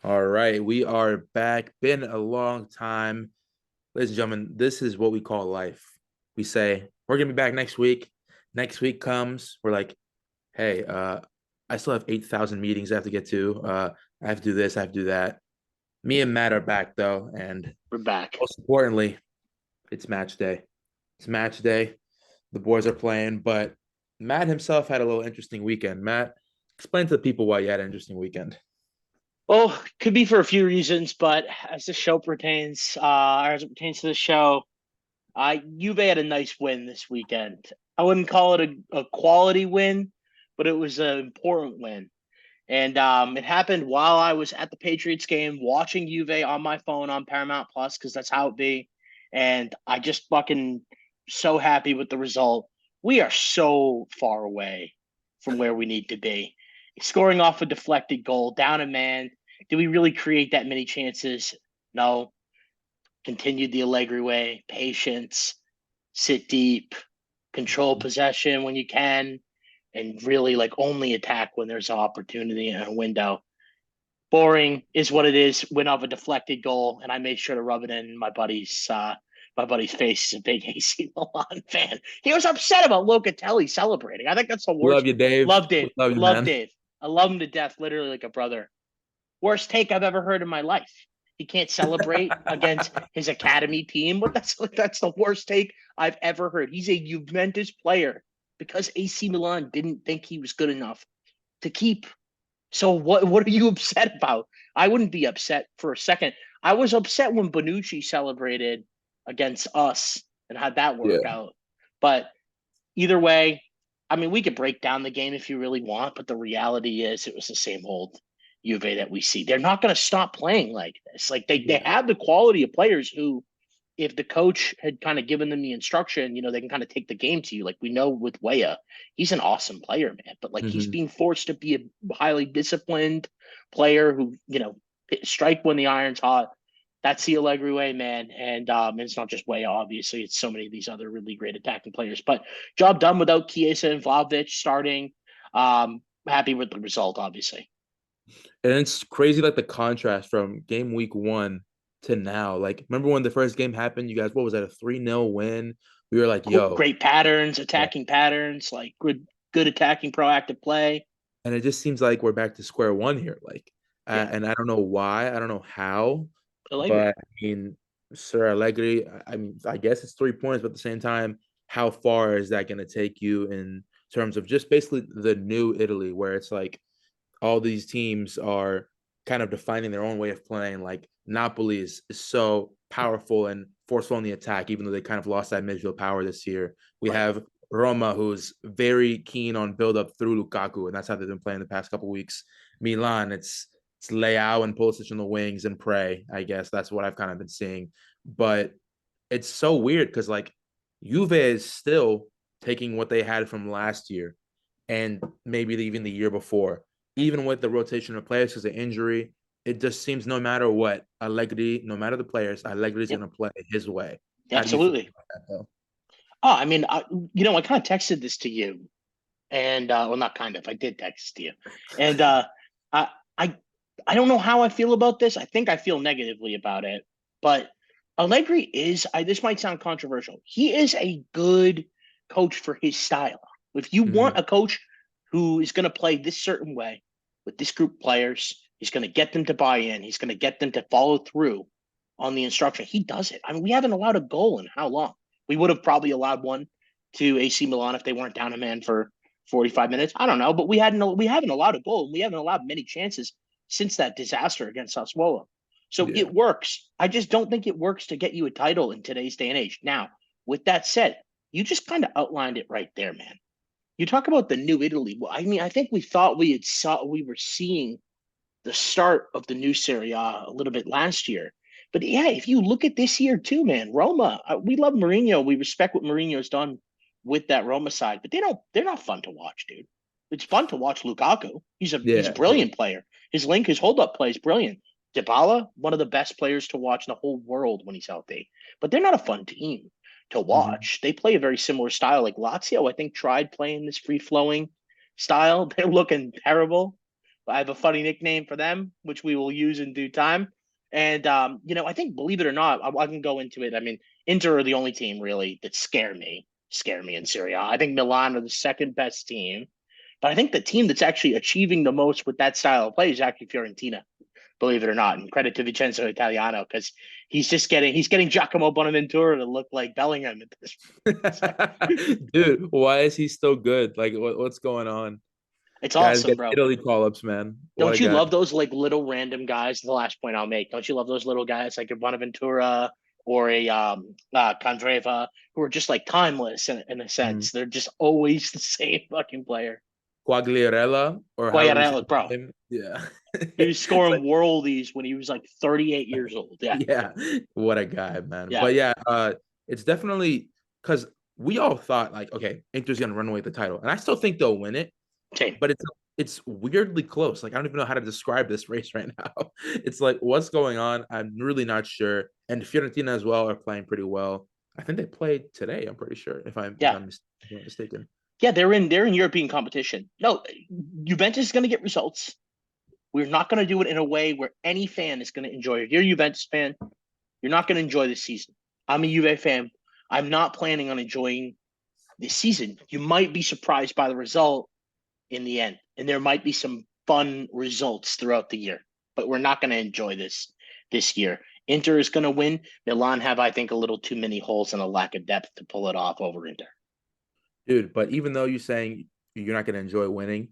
All right, we are back. Been a long time. Ladies and gentlemen, this is what we call life. We say, we're gonna be back next week. Next week comes, we're like, hey, I still have 8,000 meetings I have to get to. I have to do this, I have to do that. Me and Matt are back though, and We're back. most importantly, it's match day. It's match day. The boys are playing, but Matt himself had a little interesting weekend. Matt, explain to the people why you had an interesting weekend. Well, could be for a few reasons, but as the show pertains, or as it pertains to the show, Juve had a nice win this weekend. I wouldn't call it a quality win, but it was an important win. And it happened while I was at the Patriots game watching Juve on my phone on Paramount Plus because that's how it be. And I just fucking so happy with the result. We are so far away from where we need to be. Scoring off a deflected goal, down a man. Did we really create that many chances? No. Continued the Allegri way, patience, sit deep, control possession when you can, and really like only attack when there's an opportunity and a window. Boring is what it is. Win off a deflected goal, and I made sure to rub it in my buddy's face. He's a big AC Milan fan. He was upset about Locatelli celebrating. I think that's the Love worst. you, Dave. Love Dave. We love you, Love man. Dave. I love him to death, literally like a brother. Worst take I've ever heard in my life. He can't celebrate against his academy team. But that's the worst take I've ever heard. He's a Juventus player because AC Milan didn't think he was good enough to keep. So what are you upset about? I wouldn't be upset for a second. I was upset when Bonucci celebrated against us and had that work Yeah. out. But either way, I mean, we could break down the game if you really want, but the reality is it was the same old Juve that we see. They're not going to stop playing like this. Like they Yeah. have the quality of players who, if the coach had kind of given them the instruction, they can kind of take the game to you. Like we know with Weah, he's an awesome player, man, but like he's Hmm. being forced to be a highly disciplined player who, strike when the iron's hot. That's the Allegri way, man. And it's not just Weah, obviously. It's so many of these other really great attacking players. But job done without Chiesa and Vlahovic starting. Happy with the result, obviously. And it's crazy, like the contrast from game week one to now. Like, remember when the first game happened? You guys, what was that, a 3-0 win? We were like, yo. Great patterns, Yeah. attacking patterns, like good attacking proactive play. And it just seems like we're back to square one here. Like, Yeah, and I don't know why, I don't know how, Allegri. but I mean, Sir Allegri, I mean, I guess it's 3 points, but at the same time, how far is that going to take you in terms of just basically the new Italy, where it's like all these teams are kind of defining their own way of playing. Like Napoli is so powerful and forceful in the attack, even though they kind of lost that midfield power this year. We Right. have Roma, who's very keen on build up through Lukaku, and that's how they've been playing the past couple weeks. Milan, it's Leao and Pulisic in the wings and pray. I guess that's what I've kind of been seeing, but it's so weird because like Juve is still taking what they had from last year and maybe even the year before, even with the rotation of players because of injury. It just seems no matter what, Allegri, no matter the players, Allegri is Yep. going to play his way. How do you feel Absolutely. about that, though? Oh, I mean, I kind of texted this to you, and well, not kind of. I did text to you, and I, I, I don't know how I feel about this. I think I feel negatively about it, but Allegri is. This might sound controversial. He is a good coach for his style. If you Mm-hmm. want a coach who is going to play this certain way with this group of players, he's going to get them to buy in. He's going to get them to follow through on the instruction. He does it. I mean, we haven't allowed a goal in how long? We would have probably allowed one to AC Milan if they weren't down a man for 45 minutes. I don't know, but we haven't allowed a goal and we haven't allowed many chances since that disaster against Sassuolo. So Yeah. it works. I just don't think it works to get you a title in today's day and age. Now, with that said, you just kind of outlined it right there, man. You talk about the new Italy. Well, I mean, I think we were seeing the start of the new Serie A little bit last year. But yeah, if you look at this year too, man, Roma, we love Mourinho. We respect what Mourinho's done with that Roma side, but they're not fun to watch, dude. It's fun to watch Lukaku. He's a Yeah. Yeah. brilliant player. His hold up play is brilliant. Dybala, one of the best players to watch in the whole world when he's healthy. But they're not a fun team to Mm-hmm. watch. They play a very similar style. Like Lazio, I think tried playing this free flowing style. They're looking terrible. I have a funny nickname for them, which we will use in due time. And I think, believe it or not, I can go into it. I mean, Inter are the only team really that scare me in Serie A. I think Milan are the second best team, but I think the team that's actually achieving the most with that style of play is actually Fiorentina, believe it or not. And credit to Vincenzo Italiano because he's getting Giacomo Bonaventura to look like Bellingham at this point. Dude, why is he still good? Like, what's going on? It's Guys awesome, get bro. Italy call-ups, man. What a Don't you guy. love those like little random guys? The last point I'll make. Don't you love those little guys like a Bonaventura or a Candreva who are just like timeless in a Mhm. sense? They're just always the same fucking player. Quagliarella, or however you say Quagliarella, bro. his name. Yeah. He was It's scoring like, worldies when he was like 38 years old. Yeah, yeah, what a guy, man. yeah. But yeah, it's definitely because we all thought like, okay, Inter's gonna run away with the title, and I still think they'll win it, Same. but it's weirdly close. Like I don't even know how to describe this race right now. It's like what's going on? I'm really not sure. And Fiorentina as well are playing pretty well. I think they played today. I'm pretty sure if Yeah, I'm not mistaken. yeah. They're in European competition. No, Juventus is going to get results. We're not going to do it in a way where any fan is going to enjoy it. If you're a Juventus fan, you're not going to enjoy this season. I'm a Juve fan. I'm not planning on enjoying this season. You might be surprised by the result in the end, and there might be some fun results throughout the year. But we're not going to enjoy this year. Inter is going to win. Milan have, I think, a little too many holes and a lack of depth to pull it off over Inter. Dude, but even though you're saying you're not gonna enjoy winning,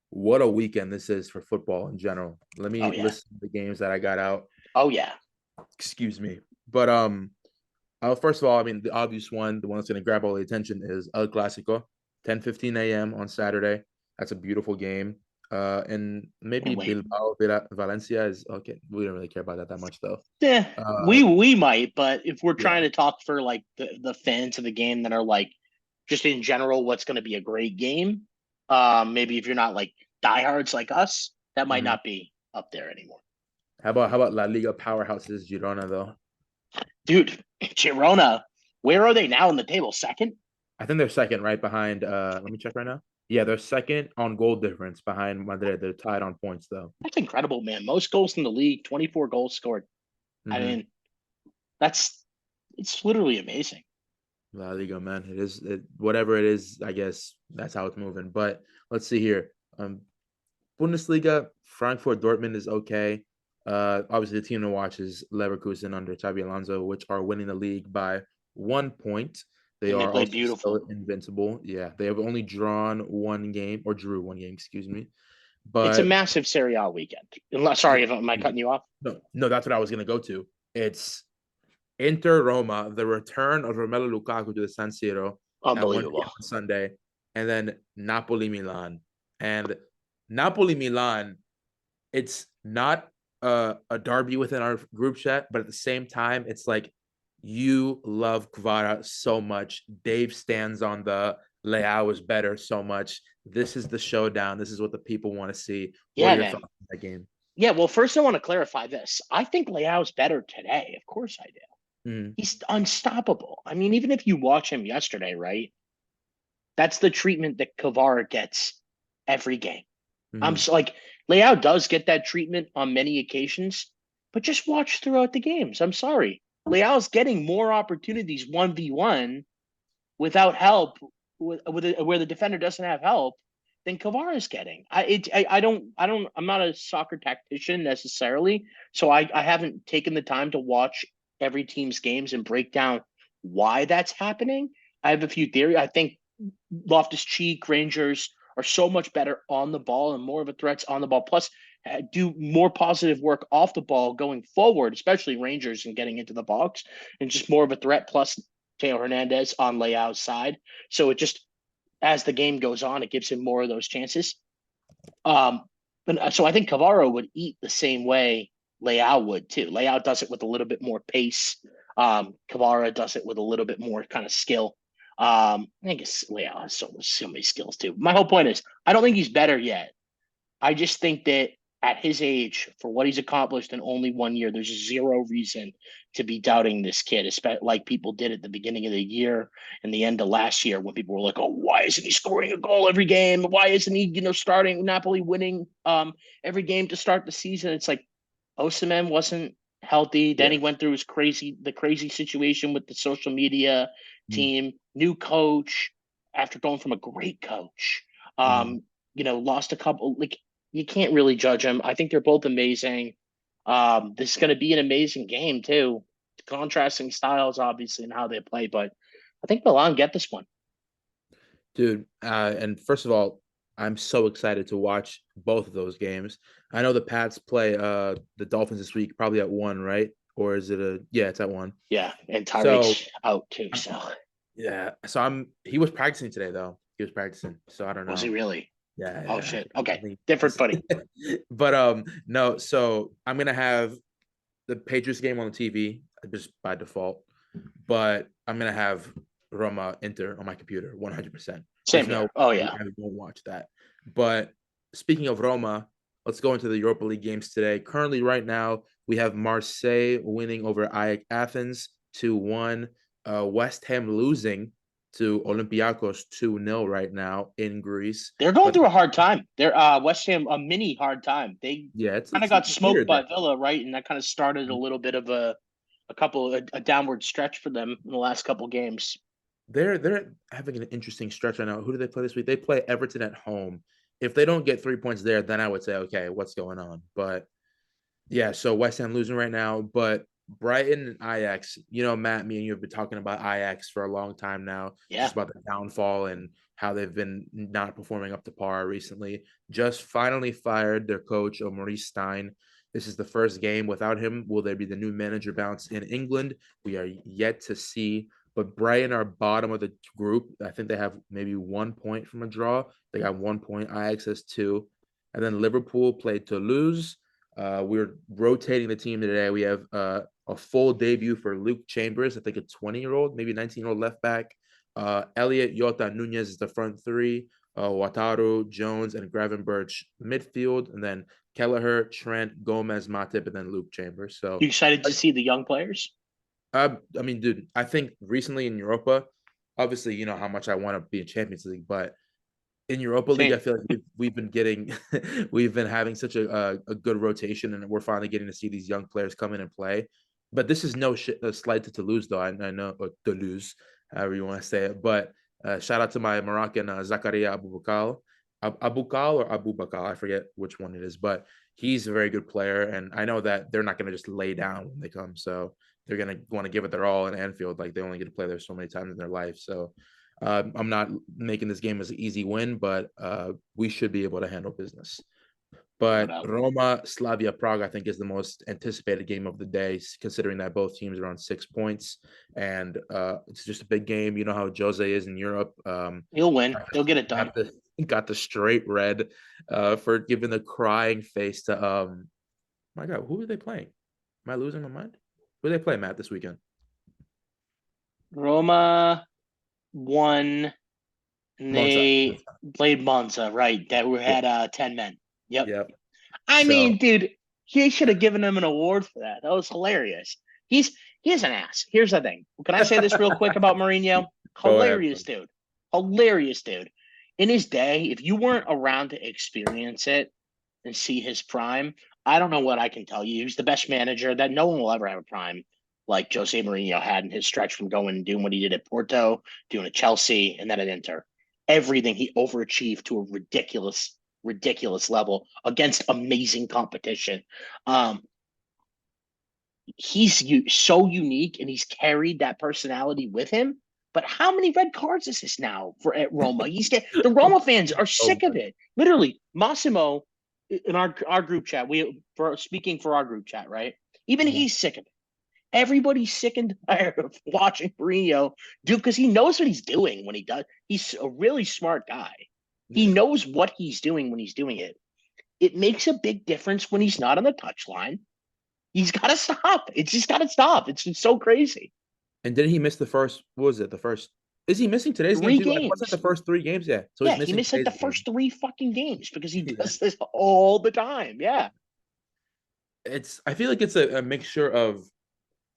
what a weekend this is for football in general. Let Oh me yeah. list the games that I got out. Oh yeah. Excuse me. But first of all, I mean the obvious one, the one that's gonna grab all the attention is El Clasico, 10:15 a.m. on Saturday. That's a beautiful game. And maybe Can't wait. Bilbao Valencia is okay. We don't really care about that much though. Yeah, Uh we might, but if we're trying yeah. to talk for like the fans of the game that are like just in general, what's going to be a great game? Maybe if you're not like diehards like us, that might Mhm. not be up there anymore. How about La Liga powerhouses Girona though? Dude, Girona, where are they now in the table? Second? I think they're second, right behind. Let me check right now. Yeah, they're second on goal difference behind Madrid. They're tied on points though. That's incredible, man. Most goals in the league, 24 goals scored. I Mm-hmm. mean, that's it's literally amazing. La Liga, man. Whatever it is. I guess that's how it's moving. But let's see here. Bundesliga, Frankfurt Dortmund is okay. Obviously the team to watch is Leverkusen under Xabi Alonso, which are winning the league by 1 point. They And they are play also still beautiful. invincible. Yeah, they have only drawn one game or drew one game, excuse me. It's a But massive Serie A weekend. Unless, yeah, sorry, if am I cutting you off? no, no, that's what I was gonna go to. It's Inter Roma, the return of Romelu Lukaku to the San Siro at 1 p.m. Unbelievable. on Sunday, and then Napoli Milan. And Napoli Milan, it's not a derby within our group chat, but at the same time, it's like you love Kvara so much. Dave stands on the Leao is better so much. This is the showdown. This is what the people want to see. What are Yeah, your man. thoughts on that game? Yeah, well, first I want to clarify this. I think Leao's better today. Of course I do. Mm, He's unstoppable. I mean, even if you watch him yesterday, right? That's the treatment that Kvara gets every game. I'm mm, so like Leao does get that treatment on many occasions, but just watch throughout the games. I'm sorry. Leao's getting more opportunities 1v1 without help where the defender doesn't have help than Kvara is getting. I'm not a soccer tactician necessarily, so I haven't taken the time to watch every team's games and break down why that's happening. I have a few theories. I think Loftus Cheek Rangers are so much better on the ball and more of a threats on the ball. Plus, do more positive work off the ball going forward, especially Rangers and getting into the box, and just more of a threat. Plus, Teo Hernandez on Leao's side. So it just as the game goes on, it gives him more of those chances. So I think Cavaro would eat the same way Leao would too. Leao does it with a little bit more pace. Cavara does it with a little bit more kind of skill. I guess Leao has so many skills too. My whole point is, I don't think he's better yet. I just think that at his age, for what he's accomplished in only 1 year, there's zero reason to be doubting this kid, especially like people did at the beginning of the year and the end of last year when people were like, "Oh, why isn't he scoring a goal every game? Why isn't he, starting Napoli winning every game to start the season?" It's like Osimhen wasn't healthy. Then Yeah. he went through the crazy situation with the social media Mm, team, new coach after going from a great coach. mm. Lost a couple. Like, you can't really judge them. I think they're both amazing. This is going to be an amazing game too. Contrasting styles, obviously, and how they play, but I think Milan get this one. Dude, and first of all, I'm so excited to watch both of those games. I know the Pats play the Dolphins this week, probably at 1, right? Or is it yeah, it's at 1. Yeah, and So Tyreek's out too. I'm, So yeah, so he was practicing today though. He was practicing. So I don't was he know. really? Yeah, Oh yeah. shit. I Okay, think different footing. but no, so I'm gonna have the Patriots game on the TV just by default, but I'm gonna have Roma Inter on my computer 100%. There's Same no here. Oh way yeah. I won't watch that. But speaking of Roma, let's go into the Europa League games today. Currently, right now, we have Marseille winning over AEK Athens 2-1. West Ham losing to Olympiacos 2-0 right now in Greece. They're going But through a hard time. They're West Ham a mini hard time. They yeah, kind of it's got weird smoked by there. Villa, right? And that kind of started a little bit of a downward stretch for them in the last couple games. They're having an interesting stretch right now. Who do they play this week? They play Everton at home. If they don't get 3 points there, then I would say, okay, what's going on? But yeah, so West Ham losing right now, but Brighton and Ajax, Matt, me and you have been talking about Ajax for a long time now, Yeah. just about the downfall and how they've been not performing up to par recently. Just finally fired their coach, Maurice Stein. This is the first game without him. Will there be the new manager bounce in England? We are yet to see. But Brighton are bottom of the group. I think they have maybe 1 point from a draw. They got 1 point. Ajax has two. And then Liverpool played Toulouse. We're rotating the team today. We have a full debut for Luke Chambers, I think a 20-year-old, maybe 19-year-old left back. Elliot, Yota, Nunez is the front three. Wataru, Jones, and Gravenberch midfield. And then Kelleher, Trent, Gomez, Matip, and then Luke Chambers. So, You excited to see the young players? I mean, dude, I think recently in Europa, obviously, you know how much I want to be in Champions League, but in Europa League, I Same. feel like we've been getting we've been having such a good rotation, and we're finally getting to see these young players come in and play. But this is no a slight to Toulouse, though. I know or Toulouse, however you want to say it. But shout out to my Moroccan Zakaria Abubakal, Abukal or Abubakal. I forget which one it is, but he's a very good player, and I know that they're not going to just lay down when they come. So they're going to want to give it their all in Anfield. Like they only get to play there so many times in their life. So I'm not making this game as an easy win, but we should be able to handle business. No But doubt. Roma Slavia Prague, I think, is the most anticipated game of the day, considering that both teams are on 6 points, and it's just a big game. You know how Jose is in Europe. He'll win. He'll get it done. Got the straight red for giving the crying face to my God, who are they playing? Am I losing my mind? Who are they playing, Matt, this weekend? Roma won, and Monza. they played Monza, right? That we Yeah. had 10 men. Yep. Yep. I So mean, dude, he should have given him an award for that. That was hilarious. He's an ass. Here's the thing. Can I say this real quick about Mourinho? go ahead. Hilarious dude. Hilarious dude. In his day, if you weren't around to experience it and see his prime, I don't know what I can tell you. He was the best manager that no one will ever have a prime like Jose Mourinho had in his stretch from going and doing what he did at Porto, doing at Chelsea, and then at Inter. Everything he overachieved to a ridiculous level against amazing competition. Um, so unique, and he's carried that personality with him. But how many red cards is this now for at Roma? The Roma fans are So sick of it. Literally, Massimo in our group chat. For speaking for our group chat, right? Even Mhm. he's sick of it. Everybody's sick and tired of watching Mourinho do because he knows what he's doing when he does. He's a really smart guy. He Yeah. knows what he's doing when he's doing it. It makes a big difference when he's not on the touchline. He's got to stop. It's just got to stop. It's so crazy. And didn't he miss the first? What was it? The first? Is he missing today's game Three too? I thought it was like the games. first 3 games. Yeah, so he's Yeah, he missing missed like the today's game. first three fucking games because he Yeah, does this all the time. Yeah. it's. I feel like it's a mixture of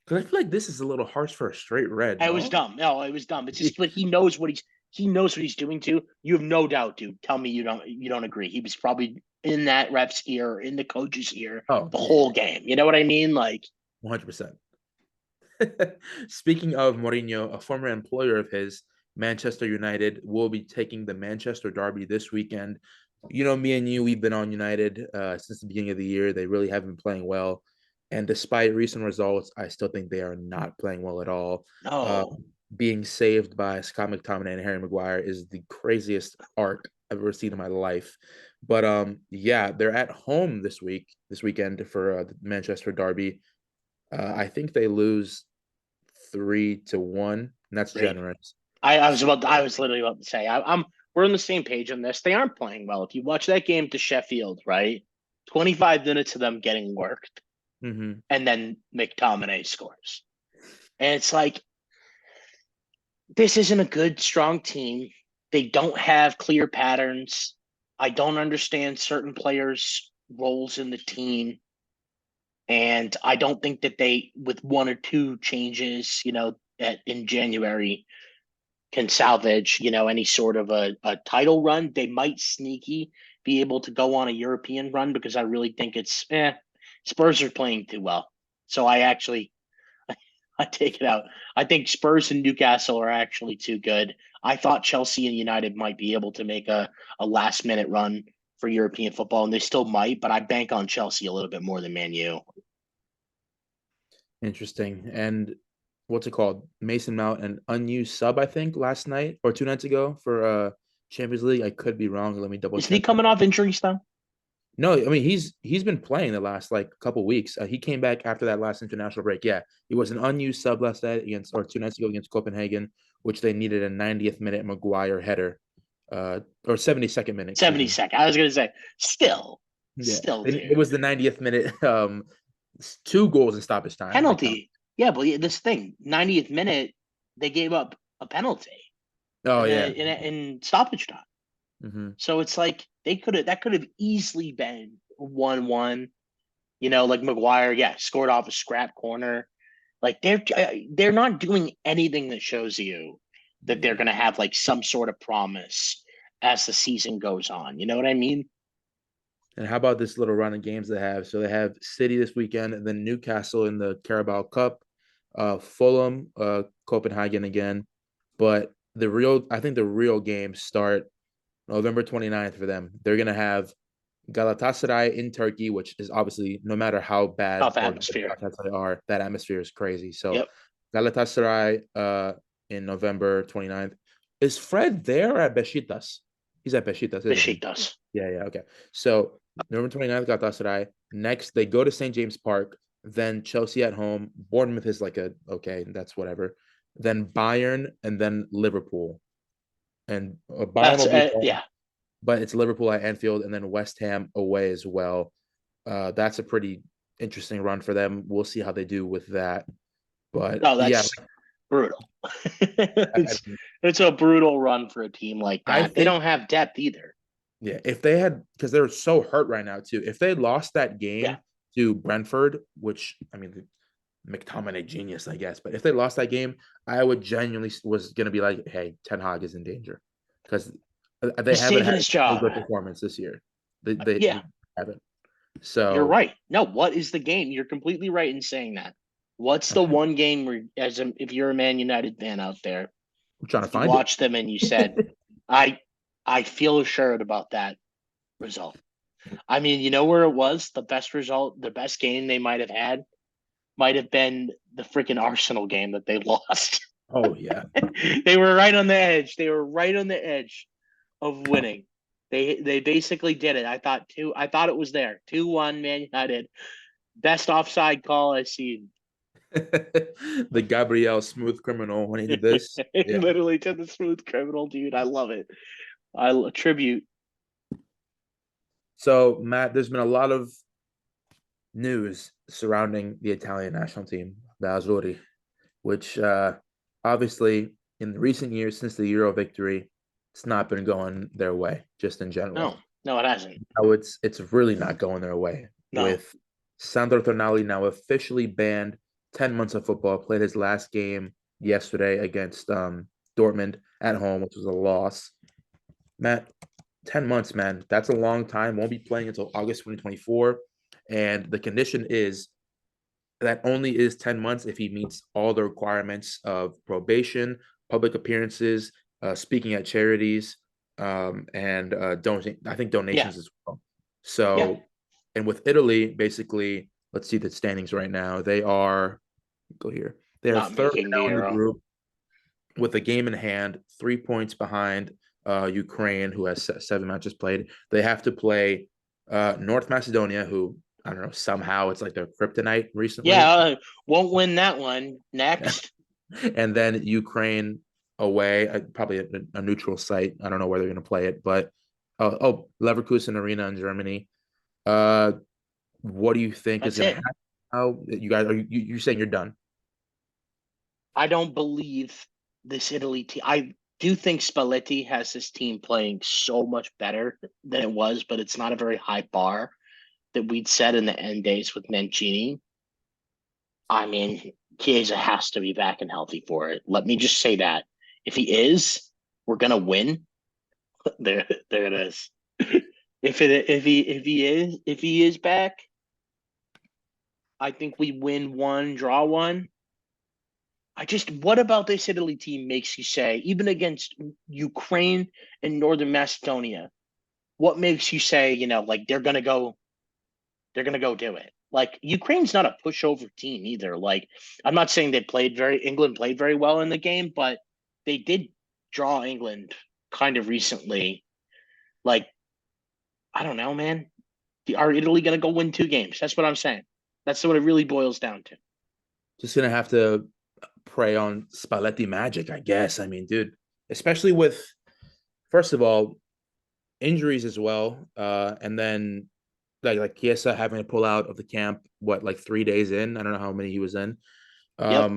because I feel like this is a little harsh for a straight red. It was No. dumb. No, it was dumb. It's just like he knows what he's doing too. You have no doubt, dude. Tell me you don't agree. He was probably in that ref's ear, in the coach's ear, Oh the yeah, whole game. You know what I mean? Like 100%. Speaking of Mourinho, a former employer of his, Manchester United, will be taking the Manchester Derby this weekend. You know, me and you, we've been on United since the beginning of the year. They really haven't been playing well. And despite recent results, I still think they are not playing well at all. Uh, no. Being saved by Scott McTominay and Harry Maguire is the craziest arc I've ever seen in my life. But yeah, they're at home this weekend for the Manchester Derby. I think they lose 3-1, and that's Great. generous. I was literally about to say I'm we're on the same page on this. They aren't playing well. If you watch that game to Sheffield, right? 25 minutes of them getting worked, Mm-hmm. and then McTominay scores. And it's like this isn't a good, strong team. They don't have clear patterns. I don't understand certain players' roles in the team. And I don't think that they, with one or two changes, in January, can salvage, any sort of a title run. They might sneaky be able to go on a European run because I really think Spurs are playing too well. So I take it out. I think Spurs and Newcastle are actually too good. I thought Chelsea and United might be able to make a last minute run for European football, and they still might, but I bank on Chelsea a little bit more than Man U. Interesting. And what's it called? Mason Mount, an unused sub, I think, last night or 2 nights ago for Champions League. I could be wrong. Let me double Isn't he check that. coming off injuries though? No, I mean he's been playing the last like couple weeks. He came back after that last international break. Yeah, he was an unused sub last night against or 2 nights ago against Copenhagen, which they needed a 90th minute Maguire header, or 72nd minute, excuse me. 72nd. I was gonna say, Yeah, still, it dude. was the 90th minute. 2 goals in stoppage time. I count. Penalty. Yeah, but this thing, 90th minute, they gave up a penalty Oh in yeah. in stoppage time. Hmm. So it's like that could have easily been 1-1. Like Maguire, yeah, scored off a scrap corner. Like they're not doing anything that shows you that they're Yeah. gonna have like some sort of promise as the season goes on. You know what I mean? And how about this little run of games they have? So they have City this weekend, and then Newcastle in the Carabao Cup, Fulham, Copenhagen again. But I think the real games start November 29th for them. They're gonna have Galatasaray in Turkey, which is obviously no matter how bad Tough or good atmosphere. Galatasaray are, that atmosphere is crazy. So Yep. Galatasaray in November 29th. Is Fred there at Besiktas? He's at Besiktas, The isn't he? sheet does. Yeah, okay. So November 29th, Galatasaray. Next, they go to St. James Park. Then Chelsea at home. Bournemouth is like okay, that's whatever. Then Bayern and then Liverpool. And Bayern That's will be home, yeah. but it's Liverpool at Anfield and then West Ham away as well. That's a pretty interesting run for them. We'll see how they do with that. But No, yeah, that's brutal. I, It's a brutal run for a team like I that. They think don't have depth either. yeah, if they had, because they're so hurt right now too. If they lost that Yeah. game to Brentford, which I mean, McTominay genius, I guess, but if they lost that game, I would genuinely was gonna be like, hey, Ten Hag is in danger because they He's haven't saving had his a job. good performance this year. They Yeah, haven't. you're So right. No, what is the game? You're completely right in saying that. What's the one game where, if you're a Man United fan out there, I'm trying to you find it. watched them and you said, I I feel assured about that result. I mean, you know where it was? The best result, the best game they might have been the freaking Arsenal game that they lost. Oh yeah. They were right on the edge. They were right on the edge of winning. They basically did it. I thought it was there. 2-1 Man United. Best offside call I've seen. The Gabriel smooth criminal when he did this. Yeah. Literally to the smooth criminal, dude. I love it. I tribute. So Matt, there's been a lot of news surrounding the Italian national team, the Azzurri, which obviously in the recent years since the Euro victory, it's not been going their way, just in general. No, no, it hasn't. Now it's really not going their way. No. With Sandro Tonali now officially banned 10 months of football, played his last game yesterday against Dortmund at home, which was a loss. Matt, 10 months, man. That's a long time. Won't be playing until August 2024. And the condition is that only is 10 months if he meets all the requirements of probation, public appearances, speaking at charities, and I think Yeah. donations as well. Yeah. So, and with Italy, basically, let's see the standings right now. They are, go here, they are Not third right making the now in the Euro. group with a game in hand, 3 points behind Ukraine, who has 7 matches played. They have to play North Macedonia, who I don't know, somehow it's like their kryptonite Yeah, recently. won't win that one. Next. And then Ukraine away, probably a neutral site. I don't know where they're going to play it, but Leverkusen Arena in Germany. Uh, what do you think is That's going to it. happen? How you guys are you saying you're done? I don't believe this Italy team. I do think Spalletti has this team playing so much better than it was, but it's not a very high bar that we'd set in the end days with Mancini. I mean, Chiesa has to be back and healthy for it. Let me just say that. If he is, we're gonna win. There it is. If he is back, I think we win one, draw one. What about this Italy team makes you say, even against Ukraine and Northern Macedonia, what makes you say, like they're gonna go do it. Like Ukraine's not a pushover team either. Like I'm not saying England played very well in the game, but they did draw England kind of recently. Like, I don't know, man. Are Italy gonna go win 2 games? That's what I'm saying. That's what it really boils down to. Just gonna have to prey on Spalletti magic, I guess. I mean, dude, especially with first of all injuries as well, and then like Chiesa having to pull out of the camp. What, like 3 days in? I don't know how many he was in. Yep.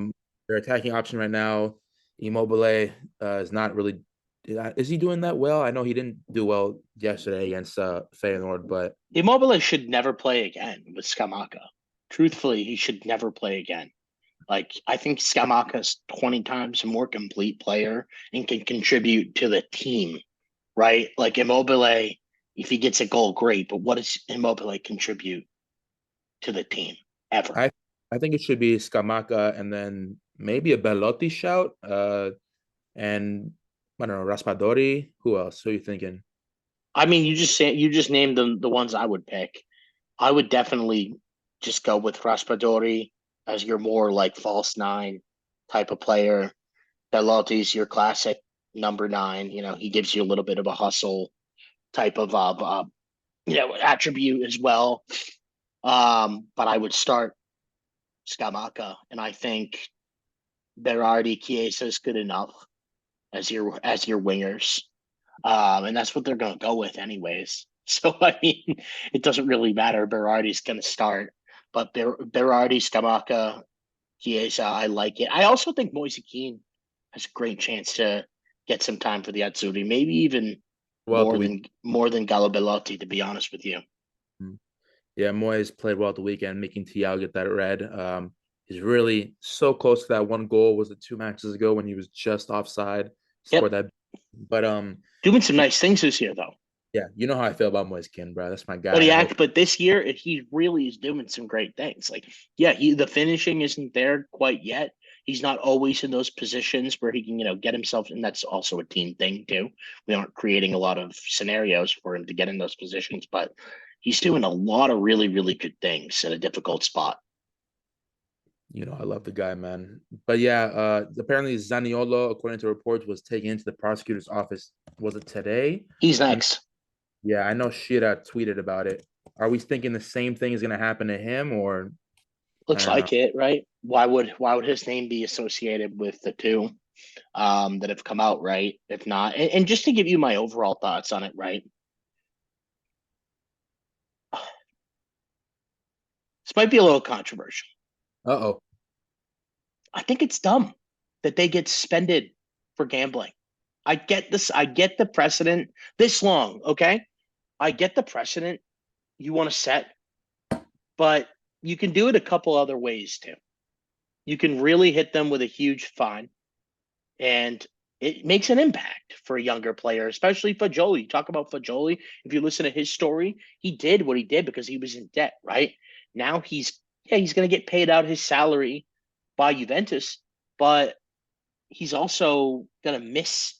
Their attacking option right now, Immobile, is not really. Is he doing that well? I know he didn't do well yesterday against Feyenoord, but Immobile should never play again with Scamacca. Truthfully, he should never play again. Like, I think Scamacca's 20 times a more complete player and can contribute to the team, right? Like Immobile, if he gets a goal, great, but what does Immobile contribute to the team ever? I I think it should be Scamacca and then maybe a Bellotti shout. And I don't know, Raspadori. Who else? Who are you thinking? I mean, you just named the ones I would pick. I would definitely just go with Raspadori as your more like false nine type of player. Belotti's your classic number nine. He gives you a little bit of a hustle type of attribute as well. But I would start Scamacca, and I think Berardi Chiesa is good enough as your wingers. And that's what they're going to go with anyways. So I mean, it doesn't really matter. Berardi's going to start, but Berardi, Scamacca, Chiesa, I like it. I also think Moise Kean has a great chance to get some time for the Azzurri, maybe even Well, the more week. than more than Gallo Belotti, to be honest with you. Yeah, Moyes played well at the weekend, making Thiago get that red. He's really so close to that one goal. Was it 2 matches ago when he was just offside, scored Yep, that? But doing some nice things this year though. yeah, you know how I feel about Moyes Kin, bro. That's my guy. I hope. But this year he really is doing some great things. Like, yeah, the finishing isn't there quite yet. He's not always in those positions where he can, get himself, and that's also a team thing too. We aren't creating a lot of scenarios for him to get in those positions, but he's doing a lot of really, really good things in a difficult spot. I love the guy, man. But yeah, apparently Zaniolo, according to reports, was taken into the prosecutor's office. Was it today? He's And next. yeah, I know Shira tweeted about it. Are we thinking the same thing is going to happen to him, or I Looks don't know? like it, right? Why would his name be associated with the two that have come out, right? If not, and just to give you my overall thoughts on it, right? This might be a little controversial. Uh-oh. I think it's dumb that they get suspended for gambling. I get this. I get the precedent this long. Okay. I get the precedent you want to set, but you can do it a couple other ways too. You can really hit them with a huge fine, and it makes an impact for a younger player, especially Fajoli. Talk about Fajoli. If you listen to his story, he did what he did because he was in debt, right? Now he's going to get paid out his salary by Juventus, but he's also going to miss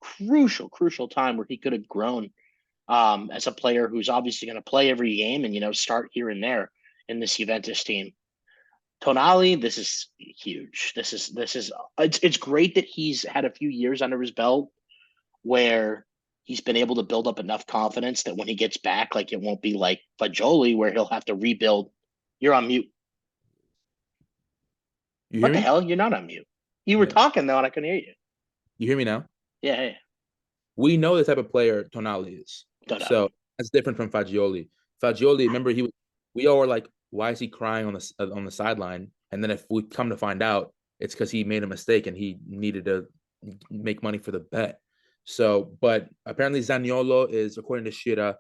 crucial time where he could have grown as a player who's obviously going to play every game and start here and there in this Juventus team. Tonali, this is huge. It's great that he's had a few years under his belt where he's been able to build up enough confidence that when he gets back, like it won't be like Fajoli where he'll have to rebuild. You're on mute. You hear What the me? hell? You're not on mute. You were Yeah. talking though, and I couldn't hear you. You hear me now? Yeah, We know the type of player Tonali is. Tonali. So that's different from Fagioli. Fagioli, remember we all were like, why is he crying on the sideline? And then if we come to find out, it's because he made a mistake and he needed to make money for the bet. So, but apparently Zaniolo is, according to Shira,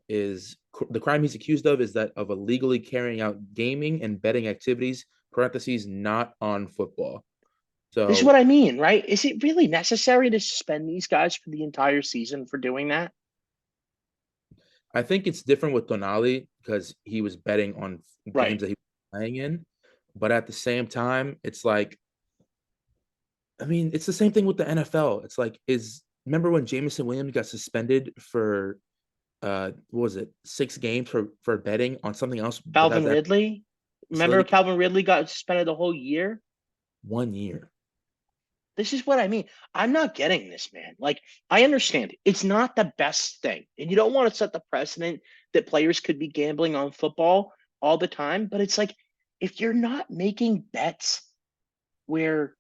is the crime he's accused of is that of illegally carrying out gaming and betting activities (parentheses not on football). This is So what I mean, right? Is it really necessary to suspend these guys for the entire season for doing that? I think it's different with Tonali because he was betting on Right. games that he was playing in. But at the same time, it's like, I mean, it's the same thing with the NFL. It's like, remember when Jameson Williams got suspended for what was it, 6 games for betting on something else Calvin without that Ridley. Remember facility? Calvin Ridley got suspended the whole year? 1 year. This is what I mean. I'm not getting this, man. Like, I understand it's not the best thing. And you don't want to set the precedent that players could be gambling on football all the time. But it's like, if you're not making bets where,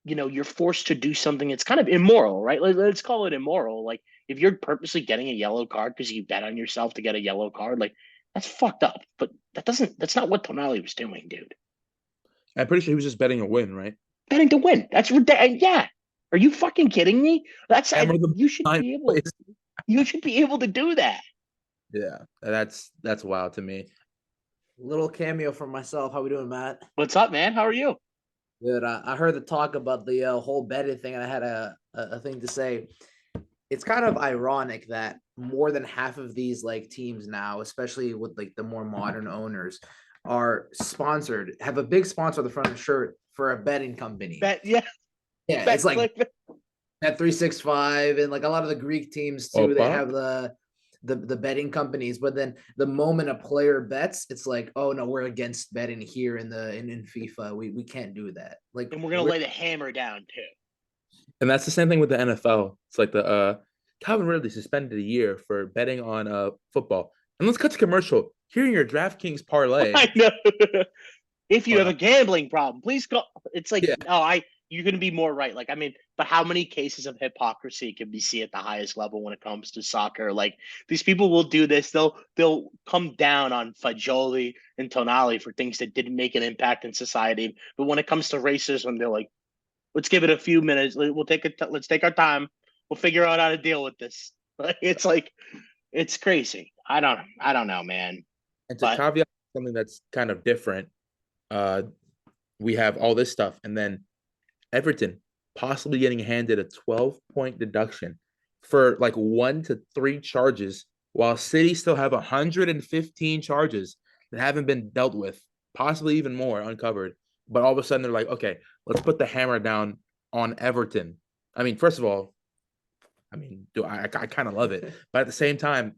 you're forced to do something, it's kind of immoral, right? Let's call it immoral. Like, if you're purposely getting a yellow card because you bet on yourself to get a yellow card, like, that's fucked up. But that's not what Tonali was doing, dude. I'm pretty sure he was just betting a win, right? Betting to win. That's ridiculous. Yeah. Are you fucking kidding me? Hammer the You should nine be able. points. You should be able to do that. Yeah, that's wild to me. Little cameo for myself. How we doing, Matt? What's up, man? How are you? Good. I heard the talk about the whole betting thing, and I had a thing to say. It's kind of ironic that more than half of these like teams now, especially with like the more modern owners, are sponsored, have a big sponsor on the front of the shirt for a betting company. Yeah. Yeah, it's like Bet365 and like a lot of the Greek teams too. They have the betting companies, but then the moment a player bets, it's like, oh no, we're against betting here in FIFA. We can't do that. Like, and we're gonna lay the hammer down too. And that's the same thing with the NFL. It's like the Calvin Ridley suspended a year for betting on football. And let's cut to commercial. Here in your DraftKings parlay. I know. If you Oh, have no. a gambling problem, please call. It's like, Yeah. no, you're gonna be more right. Like, I mean, but how many cases of hypocrisy can we see at the highest level when it comes to soccer? Like, these people will do this. They'll come down on Fagioli and Tonali for things that didn't make an impact in society. But when it comes to racism, they're like, let's give it a few minutes. Let's take our time. We'll figure out how to deal with this. Like it's crazy. I don't know, man. And to But caveat something that's kind of different, uh, we have all this stuff, and then Everton possibly getting handed a 12-point deduction for like 1 to 3 charges, while City still have 115 charges that haven't been dealt with, possibly even more uncovered. But all of a sudden they're like, okay, let's put the hammer down on Everton. I mean, first of all, I kind of love it, but at the same time,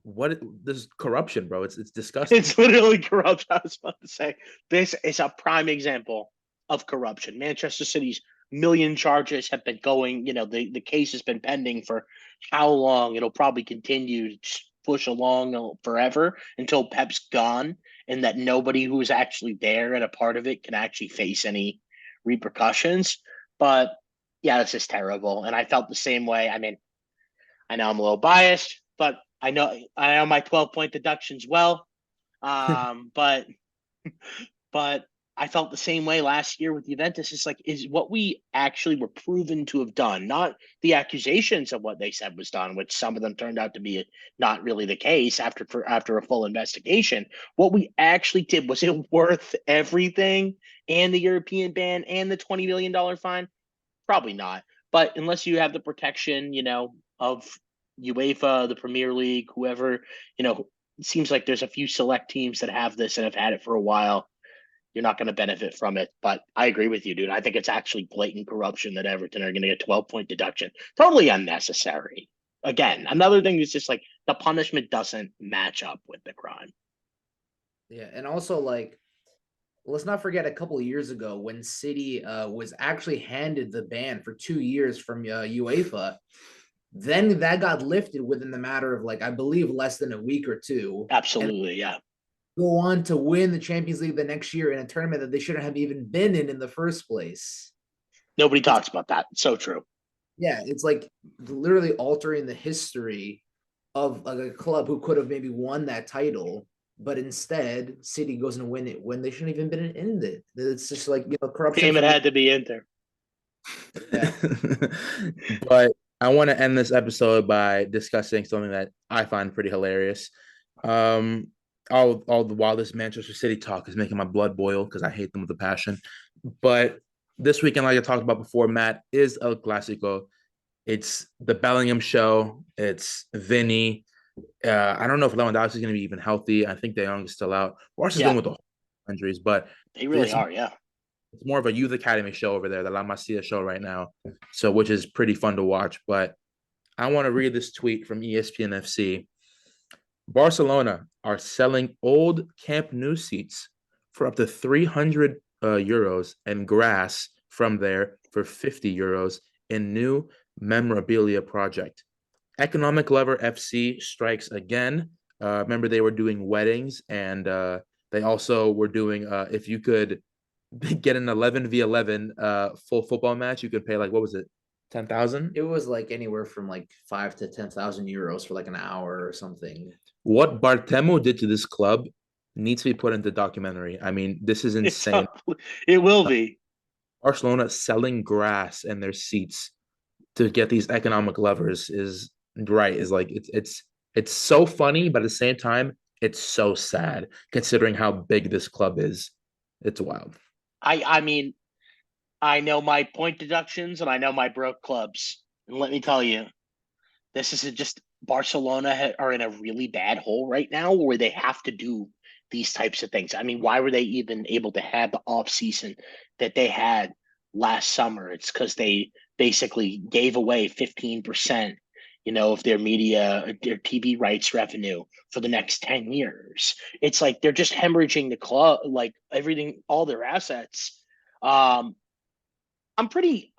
this is corruption, bro. It's disgusting. it's literally corrupt. I was about to say this is a prime example of corruption. Manchester City's million charges have been going. The case has been pending for how long? It'll probably continue to push along forever until Pep's gone, and that nobody who's actually there and a part of it can actually face any repercussions. But yeah, this is terrible, and I felt the same way. I mean, I know I'm a little biased, but I know my 12-point deductions well. But I felt the same way last year with Juventus. It's like, is what we actually were proven to have done, not the accusations of what they said was done, which some of them turned out to be not really the case after a full investigation. What we actually did, was it worth everything and the European ban and the $20 million fine? Probably not. But unless you have the protection, of UEFA, the Premier League, whoever, it seems like there's a few select teams that have this and have had it for a while. You're not going to benefit from it. But I agree with you, dude. I think it's actually blatant corruption that Everton are going to get 12-point deduction. Totally unnecessary. Again, another thing is just like the punishment doesn't match up with the crime. Yeah, and also like, let's not forget a couple of years ago when City was actually handed the ban for 2 years from UEFA. Then that got lifted within the matter of like, I believe, less than a week or two. Absolutely, yeah. Go on to win the Champions League the next year in a tournament that they shouldn't have even been in the first place. Nobody talks about that. So true. Yeah, it's like literally altering the history of like a club who could have maybe won that title, but instead City goes and win it when they shouldn't even been in it. It's just like, corruption. Damn, it had to be Inter. Yeah. But I want to end this episode by discussing something that I find pretty hilarious. All the while this Manchester City talk is making my blood boil because I hate them with a passion. But this weekend, like I talked about before, Matt, is El Classico. It's the Bellingham show. It's Vinny. I don't know if Lewandowski is going to be even healthy. I think De Jong is still out. Barca's dealing with the injuries, but they really are. Yeah, it's more of a youth academy show over there, the La Masia show right now. So, which is pretty fun to watch. But I want to read this tweet from ESPN FC. Barcelona are selling old Camp Nou seats for up to 300 euros and grass from there for 50 euros in new memorabilia project. Economic Lever FC strikes again. Remember, they were doing weddings, and they also were doing, if you could get an 11v11 full football match, you could pay like, what was it, 10,000? It was like anywhere from like 5 to 10,000 euros for like an hour or something. What Bartemo did to this club needs to be put into documentary. I mean, this is insane. It will be. Barcelona selling grass and their seats to get these economic levers is like it's so funny, but at the same time, it's so sad considering how big this club is. It's wild. I mean, I know my point deductions and I know my broke clubs. And let me tell you, this is just Barcelona are in a really bad hole right now where they have to do these types of things. I mean, why were they even able to have the off season that they had last summer? It's because they basically gave away 15%, of their media, their TV rights revenue for the next 10 years. It's like they're just hemorrhaging the club, like everything, all their assets. I'm pretty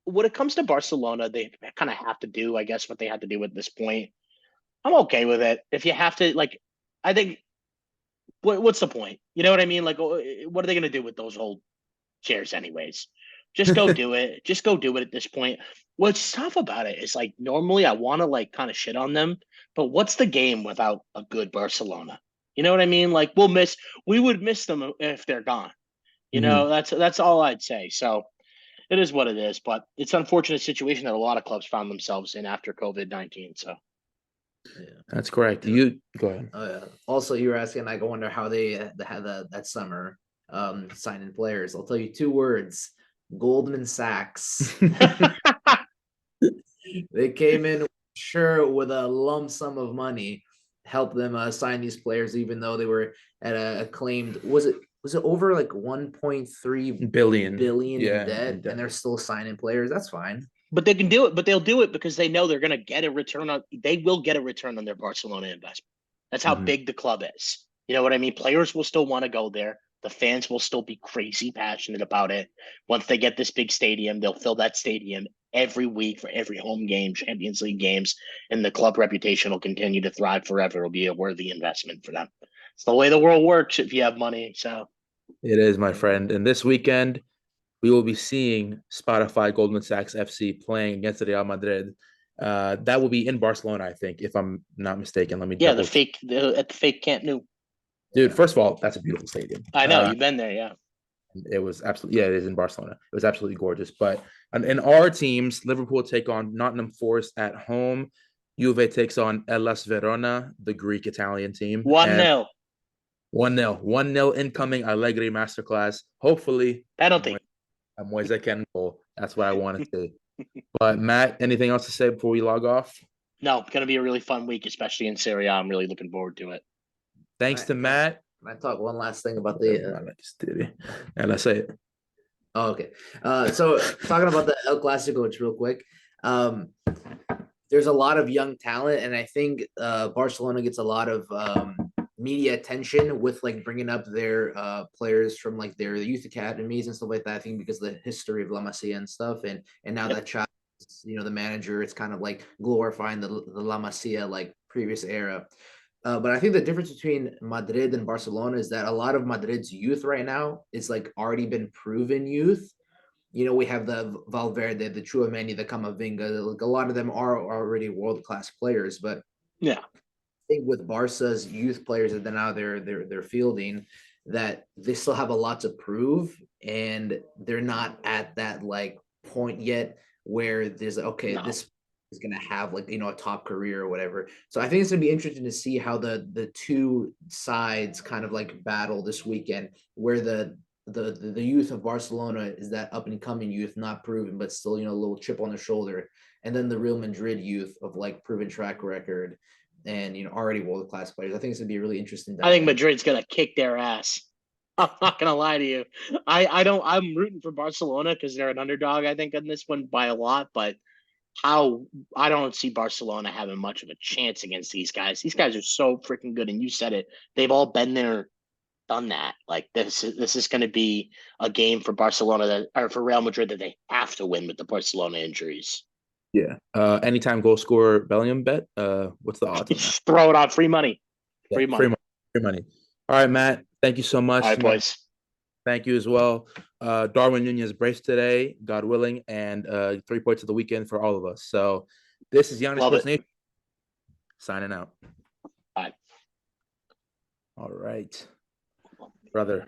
when it comes to Barcelona, they kind of have to do, I guess, what they had to do at this point. I'm okay with it. If you have to, like, I think, what's the point? You know what I mean? Like, what are they going to do with those old chairs, anyways? Just go do it. Just go do it at this point. What's tough about it is, like, normally I want to, like, kind of shit on them, but what's the game without a good Barcelona? You know what I mean? Like, we would miss them if they're gone. That's all I'd say. So, it is what it is, but it's an unfortunate situation that a lot of clubs found themselves in after COVID-19. So, yeah, that's correct. You go ahead. Yeah. Also, you were asking, like, I wonder how they had that summer signing players. I'll tell you 2 words: Goldman Sachs. They came in with a lump sum of money, helped them sign these players, even though they were at a claimed was it over like 1.3 billion in debt, and they're still signing players. That's fine. But they can do it, but they'll do it because they know they're going to get a return on. They will get a return on their Barcelona investment. That's how big the club is. You know what I mean? Players will still want to go there. The fans will still be crazy passionate about it. Once they get this big stadium, they'll fill that stadium every week for every home game, Champions League games, and the club reputation will continue to thrive forever. It'll be a worthy investment for them. It's the way the world works if you have money. So it is, my friend. And this weekend, we will be seeing Spotify Goldman Sachs FC playing against Real Madrid. That will be in Barcelona, I think, if I'm not mistaken. Let me at the fake Camp Nou. Dude, first of all, that's a beautiful stadium. I know you've been there, yeah. It was absolutely, yeah, it is in Barcelona. It was absolutely gorgeous. But in our teams, Liverpool take on Nottingham Forest at home. Juve takes on Hellas Verona, the Greek Italian team. 1-0. 1-0. 1-0 incoming Allegri masterclass. Hopefully, Penalty. a Moise Kean goal. That's what I wanted to. But Matt, anything else to say before we log off? No, it's going to be a really fun week, especially in Serie A. I'm really looking forward to it. Thanks to Matt. Can I talk one last thing about the and I say it. Oh, okay. So talking about the El Clasico, it's real quick. There's a lot of young talent, and I think Barcelona gets a lot of media attention with like bringing up their players from like their youth academies and stuff like that. I think because of the history of La Masia and stuff, and now that Xavi is, the manager, it's kind of like glorifying the La Masia like previous era. But I think the difference between Madrid and Barcelona is that a lot of Madrid's youth right now is like already been proven youth. We have the Valverde, the Tchouaméni, the Camavinga. Like a lot of them are already world-class players, but yeah, I think with Barca's youth players that now they're fielding, that they still have a lot to prove, and they're not at that like point yet where there's this is going to have like a top career or whatever. So I think it's going to be interesting to see how the two sides kind of like battle this weekend, where the youth of Barcelona is that up and coming youth, not proven but still a little chip on the shoulder, and then the Real Madrid youth of like proven track record and already world class players. I think it's going to be a really interesting dynamic. I think Madrid's going to kick their ass. I'm not gonna lie to you. I'm rooting for Barcelona because they're an underdog, I think, in this one by a lot, but I don't see Barcelona having much of a chance against these guys. These guys are so freaking good, and you said it. They've all been there, done that. Like this is going to be a game for Barcelona or for Real Madrid that they have to win with the Barcelona injuries. Yeah. Anytime goal scorer Bellingham bet. What's the odds? Throw it on free money. Free money. All right, Matt. Thank you so much. All right, boys. Thank you as well. Darwin Nunez braced today, God willing, and 3 points of the weekend for all of us. So this is Young Sports Nation signing out. Bye. All right, brother.